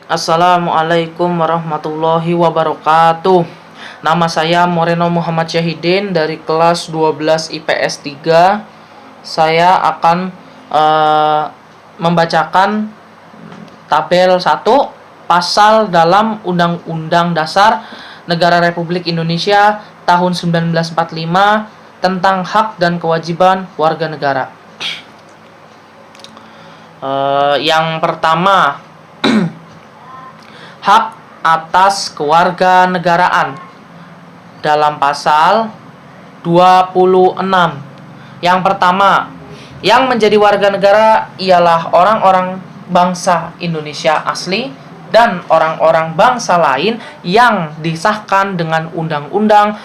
Assalamualaikum warahmatullahi wabarakatuh. Nama saya Moreno Muhammad Syahidin dari kelas 12 IPS 3. Saya akan membacakan tabel 1 pasal dalam Undang-Undang Dasar Negara Republik Indonesia tahun 1945 tentang hak dan kewajiban warga negara. Yang pertama, hak atas kewarganegaraan dalam pasal 26. Yang pertama, yang menjadi warga negara ialah orang-orang bangsa Indonesia asli dan orang-orang bangsa lain yang disahkan dengan undang-undang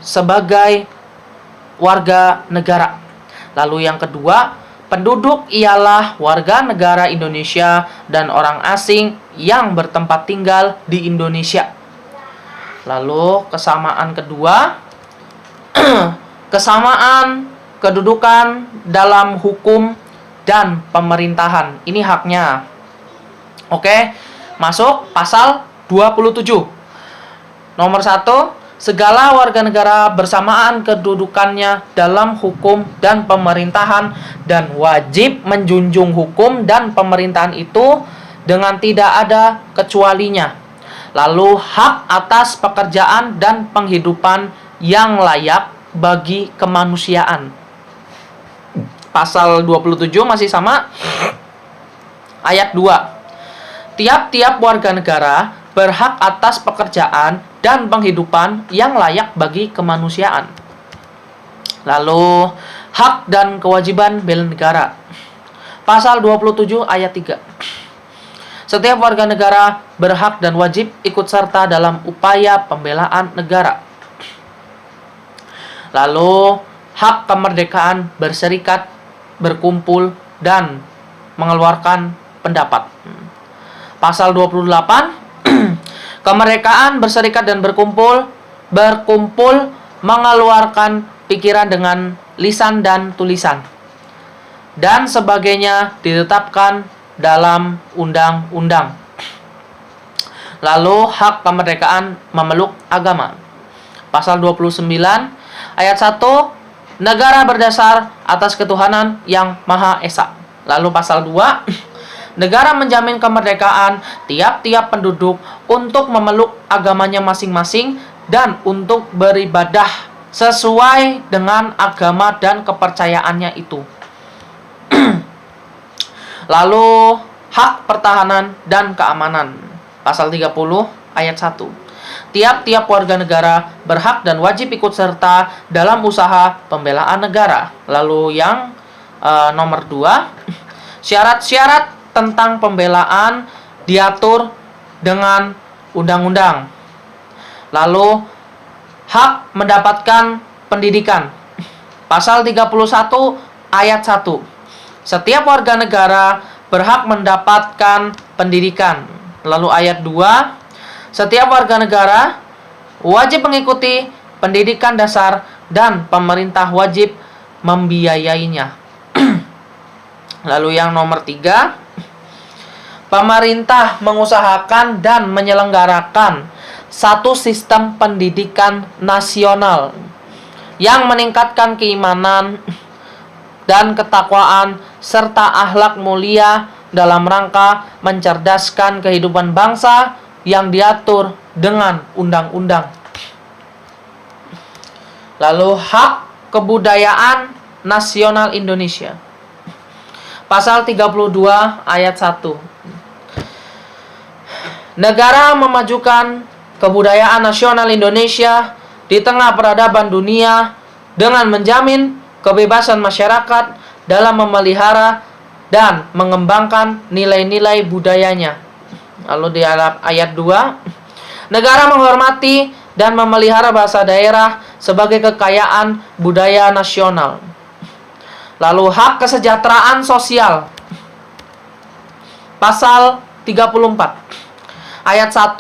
sebagai warga negara. Lalu yang kedua, penduduk ialah warga negara Indonesia dan orang asing yang bertempat tinggal di Indonesia. Lalu kesamaan kedua, kesamaan kedudukan dalam hukum dan pemerintahan. Ini haknya. Oke, masuk pasal 27. Nomor 1, segala warga negara bersamaan kedudukannya dalam hukum dan pemerintahan dan wajib menjunjung hukum dan pemerintahan itu dengan tidak ada kecualinya. Lalu hak atas pekerjaan dan penghidupan yang layak bagi kemanusiaan. Pasal 27 masih sama. Ayat 2. Tiap-tiap warga negara berhak atas pekerjaan dan penghidupan yang layak bagi kemanusiaan. Lalu hak dan kewajiban bela negara. Pasal 27 ayat 3. Setiap warga negara berhak dan wajib ikut serta dalam upaya pembelaan negara. Lalu hak kemerdekaan berserikat, berkumpul, dan mengeluarkan pendapat. Pasal 28, kemerdekaan berserikat dan berkumpul, mengeluarkan pikiran dengan lisan dan tulisan, dan sebagainya ditetapkan dalam undang-undang. Lalu hak kemerdekaan memeluk agama. Pasal 29 ayat 1, negara berdasar atas ketuhanan yang Maha Esa. Lalu pasal 2, negara menjamin kemerdekaan tiap-tiap penduduk untuk memeluk agamanya masing-masing dan untuk beribadah sesuai dengan agama dan kepercayaannya itu. Lalu hak pertahanan dan keamanan. Pasal 30 ayat 1. Tiap-tiap warga negara berhak dan wajib ikut serta dalam usaha pembelaan negara. Lalu yang nomor 2, syarat-syarat tentang pembelaan diatur dengan undang-undang. Lalu hak mendapatkan pendidikan. Pasal 31 ayat 1. Setiap warga negara berhak mendapatkan pendidikan. Lalu ayat 2, setiap warga negara wajib mengikuti pendidikan dasar dan pemerintah wajib membiayainya. Lalu yang nomor 3, pemerintah mengusahakan dan menyelenggarakan satu sistem pendidikan nasional yang meningkatkan keimanan dan ketakwaan serta akhlak mulia dalam rangka mencerdaskan kehidupan bangsa yang diatur dengan undang-undang. Lalu hak kebudayaan nasional Indonesia. Pasal 32 ayat 1. Negara memajukan kebudayaan nasional Indonesia di tengah peradaban dunia dengan menjamin kebebasan masyarakat dalam memelihara dan mengembangkan nilai-nilai budayanya. Lalu di ayat 2, negara menghormati dan memelihara bahasa daerah sebagai kekayaan budaya nasional. Lalu hak kesejahteraan sosial. Pasal 34 ayat 1,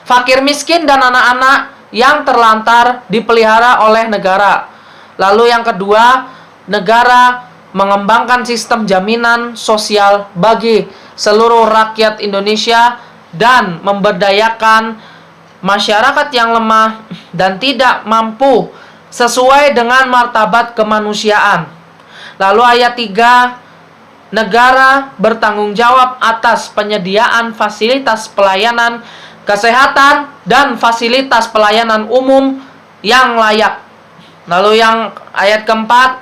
fakir miskin dan anak-anak yang terlantar dipelihara oleh negara. Lalu yang kedua, negara mengembangkan sistem jaminan sosial bagi seluruh rakyat Indonesia dan memberdayakan masyarakat yang lemah dan tidak mampu sesuai dengan martabat kemanusiaan. Lalu ayat 3, negara bertanggung jawab atas penyediaan fasilitas pelayanan kesehatan dan fasilitas pelayanan umum yang layak. Lalu yang ayat keempat,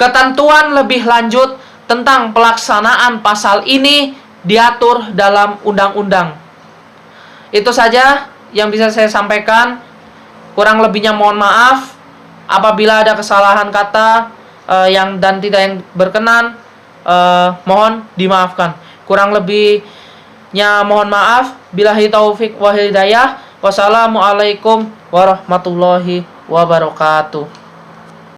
ketentuan lebih lanjut tentang pelaksanaan pasal ini diatur dalam undang-undang. Itu saja yang bisa saya sampaikan. Kurang lebihnya mohon maaf. Apabila ada kesalahan kata dan tidak yang berkenan, mohon dimaafkan. Kurang lebihnya mohon maaf. Billahi taufik wa hidayah. Wassalamualaikum warahmatullahi wabarakatuh.